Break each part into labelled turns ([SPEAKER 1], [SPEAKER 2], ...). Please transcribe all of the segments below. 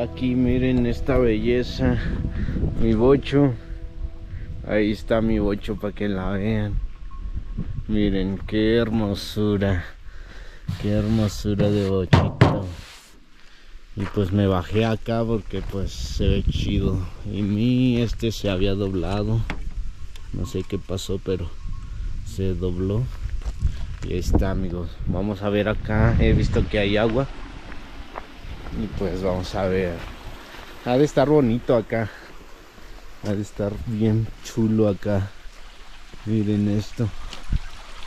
[SPEAKER 1] Aquí miren esta belleza, mi bocho. Ahí está mi bocho para que la vean. Miren qué hermosura de bochito. Y pues me bajé acá porque pues se ve chido. Y se había doblado, no sé qué pasó, pero se dobló. Y ahí está, amigos. Vamos a ver acá. He visto que hay agua. Y pues vamos a ver. Ha de estar bonito acá. Ha de estar bien chulo acá. Miren esto.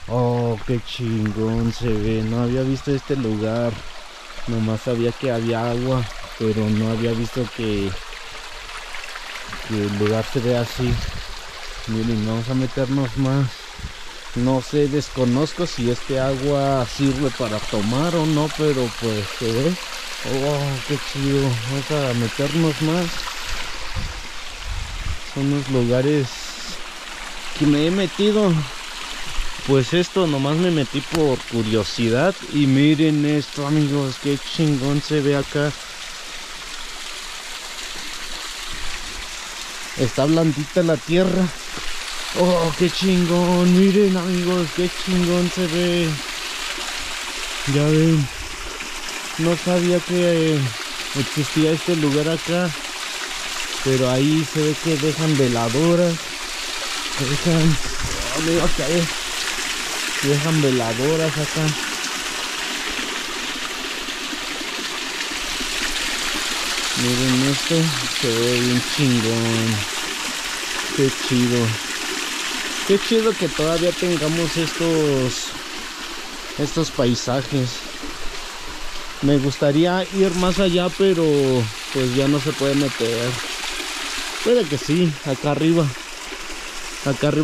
[SPEAKER 1] Oh, qué chingón se ve. No había visto este lugar. Nomás sabía que había agua, pero no había visto que el lugar se ve así. Miren, vamos a meternos más. No sé, desconozco si este agua sirve para tomar o no, pero pues se ve. Oh, qué chido. Vamos a meternos más. Son los lugares que me he metido. Pues esto nomás me metí por curiosidad. Y miren esto, amigos, qué chingón se ve acá. Está blandita la tierra. Oh, qué chingón. Miren, amigos, qué chingón se ve. Ya ven. No sabía que existía este lugar acá, pero ahí se ve que dejan veladoras. Me iba a caer. Dejan veladoras acá. Miren esto, se ve bien chingón. Qué chido. Qué chido que todavía tengamos estos paisajes. Me gustaría ir más allá, pero pues ya no se puede meter. Puede que sí, acá arriba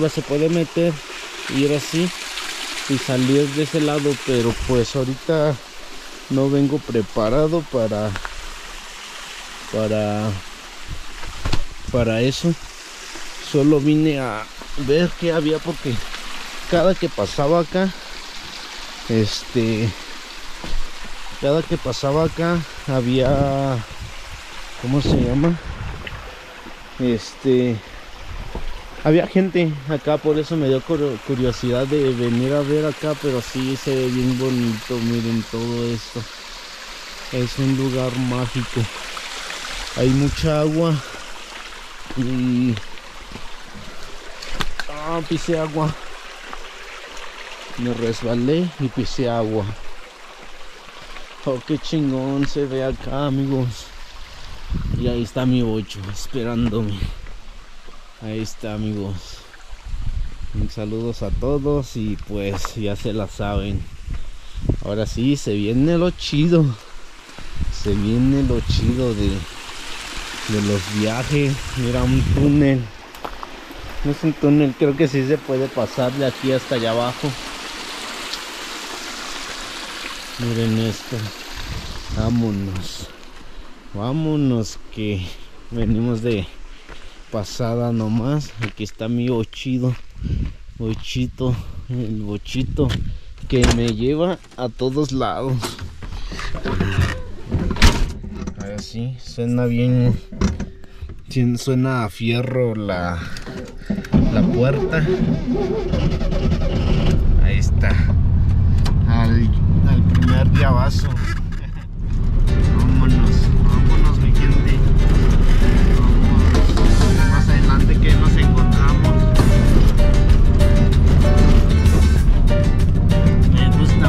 [SPEAKER 1] se puede meter, ir así y salir de ese lado, pero pues ahorita no vengo preparado para eso. Solo vine a ver qué había, porque cada que pasaba acá había, ¿cómo se llama? Había gente acá, por eso me dio curiosidad de venir a ver acá, pero sí se ve bien bonito. Miren todo esto. Es un lugar mágico. Hay mucha agua y pisé agua. Me resbalé y pisé agua. Oh, qué chingón se ve acá, amigos. Y ahí está mi bocho esperándome. Ahí está, amigos. Un saludos a todos y pues ya se la saben. Ahora sí, se viene lo chido. Se viene lo chido de los viajes. Mira, un túnel. No es un túnel, creo que sí se puede pasar de aquí hasta allá abajo. Miren esto. Vámonos. Vámonos que venimos de pasada nomás. Aquí está mi bochito, el bochito que me lleva a todos lados. Ahora sí, suena bien, suena a fierro la puerta. Ahí está, al primer llavazo. Vámonos mi gente. Vamos más adelante que nos encontramos. Me gusta.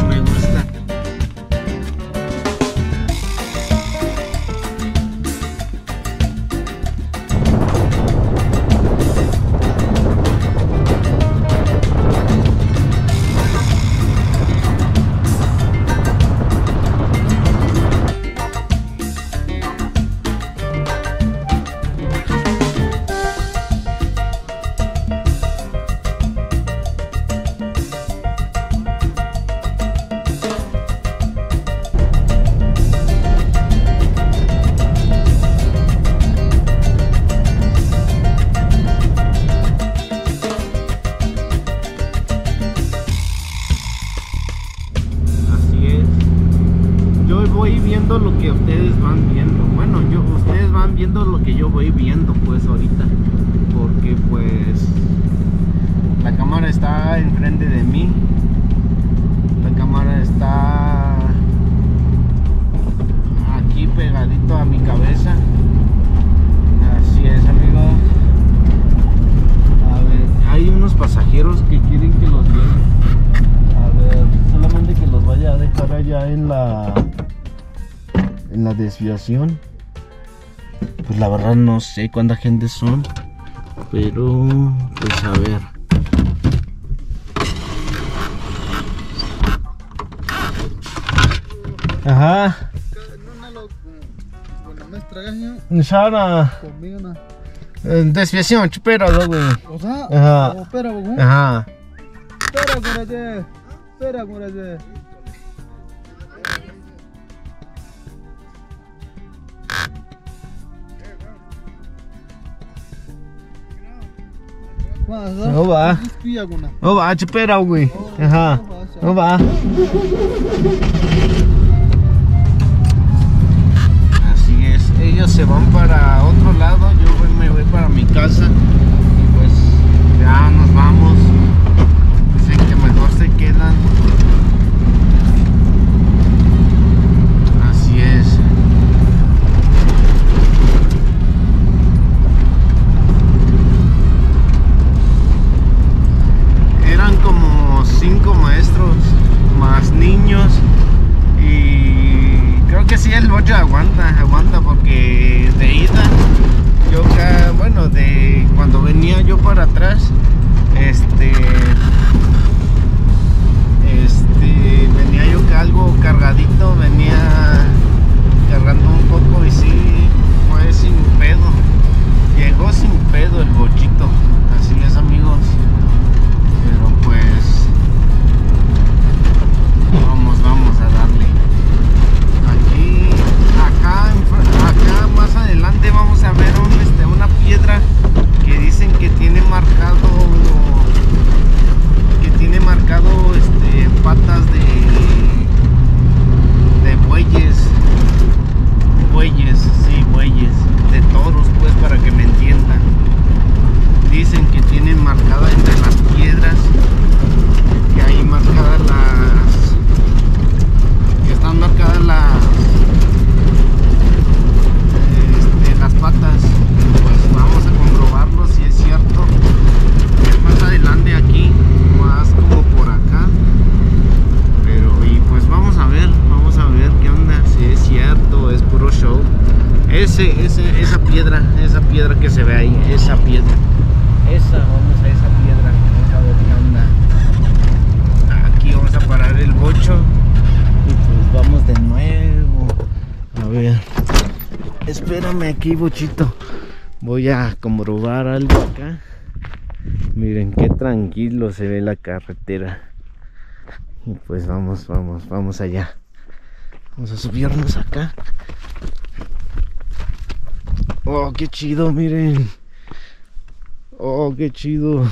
[SPEAKER 1] Lo que ustedes van viendo, bueno, ustedes van viendo lo que yo voy viendo pues ahorita, porque pues la cámara está enfrente de mí, la cámara está aquí pegadito a mi cabeza. Así es, amigos. A ver, hay unos pasajeros que quieren que los lleve. A ver, solamente que los vaya a dejar allá en la desviación. Pues la verdad no sé cuánta gente son, pero pues a ver. Ajá. Desviación, espera, güey. Ajá. Ajá. Espera, Oba, espera, güey. Ajá. Oba. Así es, ellos se van para otro lado, yo me voy para mi casa y pues ya nos vamos. Dicen que mejor se quedan. Así es. Como 5 maestros más niños y creo que sí el bocho aguanta porque de ida yo bueno, de cuando venía yo para atrás venía yo algo cargadito, venía cargando un poco y sí fue sin pedo, llegó sin pedo el bochito. Así es, amigos. Pero pues vamos a darle. Acá más adelante vamos a ver una piedra que dicen que tiene marcado patas de bueyes, de toros, pues, para que me entiendan. Dicen que tienen marcada entre las piedras, que hay marcadas están marcadas las patas. Pues vamos a comprobarlo si es cierto. Es más adelante aquí, más como por acá. Y pues vamos a ver qué onda, si es cierto, es puro show. Esa piedra que se ve ahí, esa piedra. Vamos a esa piedra, vamos a ver qué onda. Aquí vamos a parar el bocho y pues vamos de nuevo A ver, espérame aquí, Bochito. Voy a comprobar algo acá. Miren qué tranquilo se ve la carretera. Y pues vamos allá. Vamos a subirnos acá. Oh, qué chido, miren. Oh, qué chido.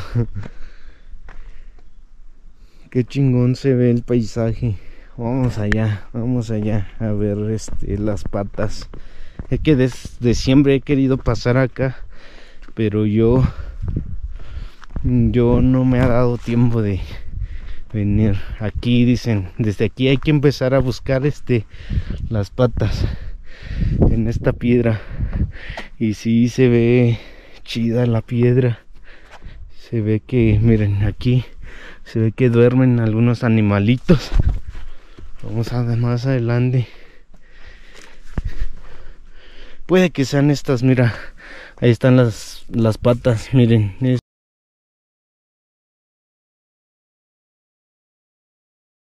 [SPEAKER 1] Qué chingón se ve el paisaje. Vamos allá a ver las patas. Es que desde siempre he querido pasar acá, pero yo no me ha dado tiempo de venir. Aquí dicen, desde aquí hay que empezar a buscar las patas en esta piedra. Y sí se ve chida la piedra. Se ve que, miren, aquí se ve que duermen algunos animalitos. Vamos a ver más adelante. Puede que sean estas, mira. Ahí están las patas, miren.